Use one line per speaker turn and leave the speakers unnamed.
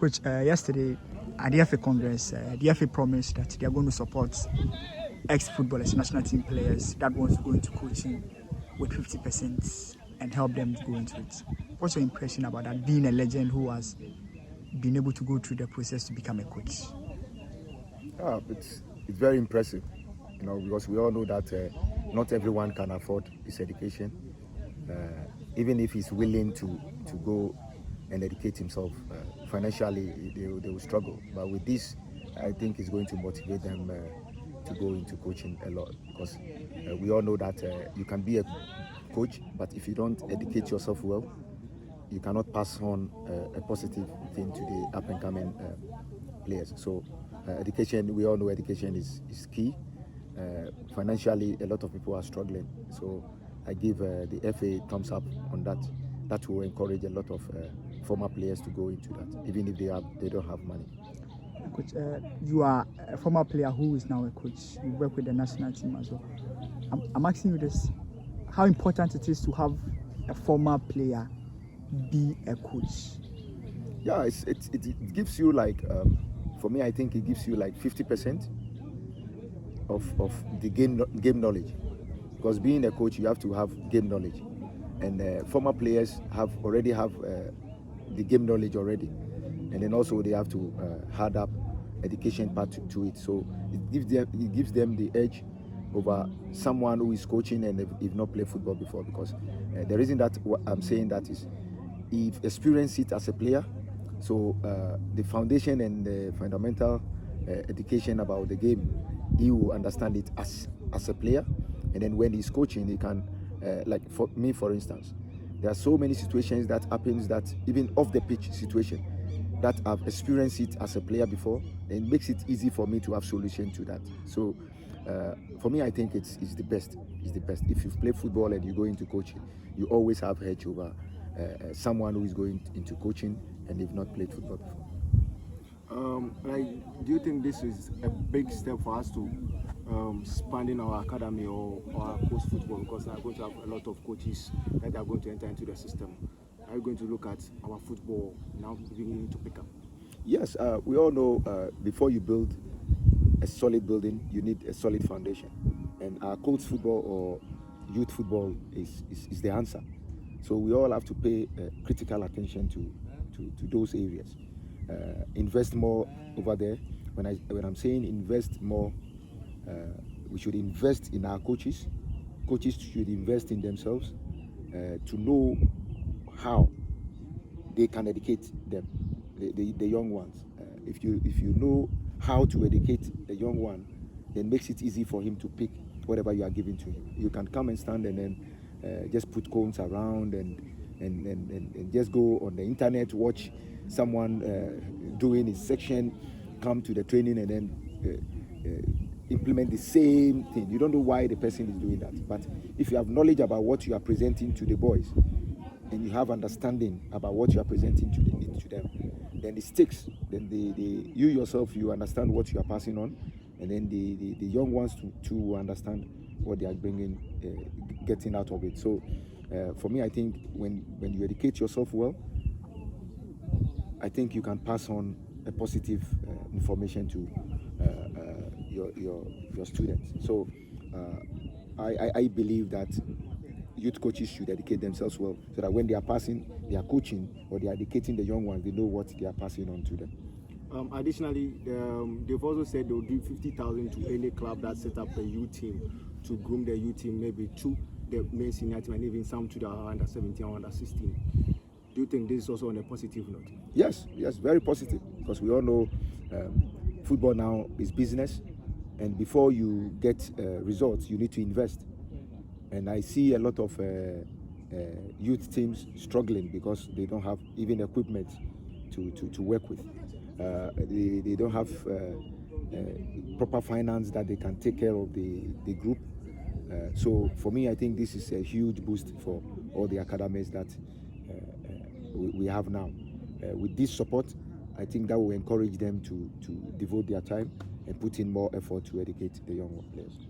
Coach, yesterday at the FA Congress, the FA promised that they are going to support ex-footballers, national team players that want to go into coaching with 50% and help them to go into it. What's your impression about that, being a legend who has been able to go through the process to become a coach?
It's very impressive, because we all know that not everyone can afford this education. Even if he's willing to go and educate himself, financially they will struggle. But with this, I think it's going to motivate them to go into coaching a lot, because we all know that you can be a coach, but if you don't educate yourself well, you cannot pass on a positive thing to the up and coming players. So education, we all know education is key. Financially, a lot of people are struggling. So I give the FA thumbs up on that. That will encourage a lot of former players to go into that, even if they don't have money.
Coach, you are a former player who is now a coach. You work with the national team as well. I'm asking you this: how important it is to have a former player be a coach?
Yeah, it gives you like, for me, I think it gives you like 50% of the game knowledge, because being a coach, you have to have game knowledge, and former players already have the game knowledge already, and then also they have to hard up education part to it. So it gives them the edge over someone who is coaching and if not played football before, because the reason that I'm saying that is, if experience it as a player, so the foundation and the fundamental education about the game, he will understand it as a player, and then when he's coaching, he can, like for me, for instance, there are so many situations that happens, that even off the pitch situation, that I've experienced it as a player before, and it makes it easy for me to have solution to that. So for me, I think it's the best. It's the best. If you've played football and you go into coaching, you always have edge over someone who is going into coaching and they've not played football before.
Do you think this is a big step for us to expanding our academy or our coach football, because we are going to have a lot of coaches that are going to enter into the system? Are you going to look at our football now beginning to pick up?
Yes, we all know before you build a solid building, you need a solid foundation, and our coach football or youth football is the answer. So we all have to pay critical attention to those areas. Invest more over there. When I'm saying invest more, we should invest in our coaches. Coaches should invest in themselves to know how they can educate them, the young ones. If you know how to educate the young one, then it makes it easy for him to pick whatever you are giving to him. You can come and stand and then just put cones around and just go on the internet, watch someone doing his section, come to the training and then implement the same thing. You don't know why the person is doing that. But if you have knowledge about what you are presenting to the boys, and you have understanding about what you are presenting to them, then it sticks. Then you yourself, you understand what you are passing on, and then the young ones to understand what they are bringing, getting out of it. So for me, I think when you educate yourself well, I think you can pass on a positive information to your students. So I believe that youth coaches should educate themselves well, so that when they are coaching or they are educating the young ones, they know what they are passing on to them.
Additionally, they've also said they'll give 50,000 to any club that set up a youth team to groom the youth team, maybe to the main senior team and even some to the under 17 or under 16. Do you think this is also on a positive note?
Yes, very positive, because we all know football now is business, and before you get results, you need to invest. And I see a lot of youth teams struggling because they don't have even equipment to work with. They don't have proper finance that they can take care of the group. So for me, I think this is a huge boost for all the academies that we have now. With this support, I think that will encourage them to devote their time and put in more effort to educate the young players.